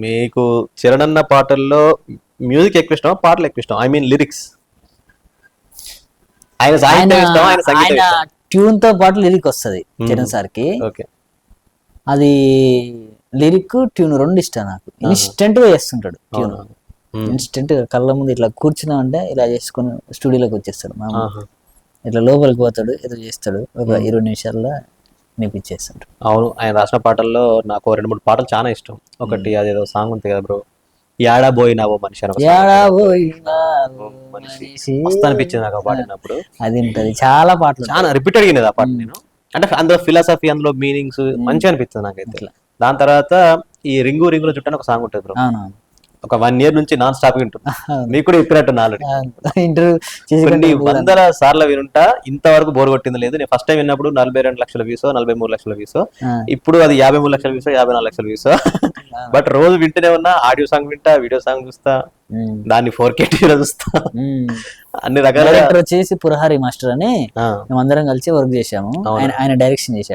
మీకు చరణ్ అన్న పాటల్లో మ్యూజిక్ ఎక్కువ ఇష్టం, పాటలు ఎక్కువ ఇష్టం? I mean lyrics. ఆయన సాహిత్యం ఇష్టం, ఆయన సంగీతం ఆయన ఇష్టం? ట్యూన్ తో పాటు లిరిక్ వస్తుంది చరణ్ సార్ కి. ఓకే. అది లిరిక్ ట్యూన్ రెండు ఇష్టం నాకు. ఇన్స్టెంట్ గా చేస్తుంటాడు ట్యూన్. ఇన్స్టెంట్ గా కళ్ళ ముందు ఇట్లా కూర్చున్నా అంటే ఇలా చేసుకుని స్టూడియోలోకి వచ్చేస్తాడు. ఇట్లా లోపలికి పోతాడు, ఏదో చేస్తాడు, ఒక 20 నిమిషాల్లో నేర్పించేస్తాడు. అవును, ఆయన రాసిన పాటల్లో నాకు 2-3 పాటలు చాలా ఇష్టం. ఒకటి అదేదో సాంగ్ ఉంది కదా బ్రో, యాడా పోయినావో మనిషి అని ఒక song. మస్తు అనిపించింది నాకు ఆ పాట విన్నప్పుడు. అది ఉంటది, చాలా పాటలు చాలా రిపీటెడ్ అయినది ఆ పాట. నేను అంటే అందులో ఫిలాసఫీ, అందులో మీనింగ్స్ మంచిగా అనిపిస్తుంది నాకైతే. దాని తర్వాత ఈ రింగు రింగుల చుట్టూ ఒక సాంగ్ ఉంటుంది బ్రో, ఒక 1 year నుంచి నాన్ స్టాప్ వింటున్నా. మీకు కూడా చెప్పినట్టు ఆల్రెడీ కొన్ని వందల సార్లు వినుంటా, ఇంతవరకు బోర్ కొట్టింది లేదు. నేను ఫస్ట్ టైం విన్నప్పుడు 42 లక్షల వ్యూస్, 43 లక్షల వ్యూస్, ఇప్పుడు అది 53 లక్షల వ్యూస్, 54 లక్షల వ్యూస్. బట్ రోజు వింటూనే ఉన్నా, ఆడియో సాంగ్ వింటా, వీడియో సాంగ్ చూస్తా, దాన్ని 4K టీవీలో చూస్తా, అన్ని రకాల. వచ్చేసి పురహారి మాస్టర్ అని మేమందరం కలిసి వర్క్ చేసాము. ఆయన డైరెక్షన్ చేశాడు.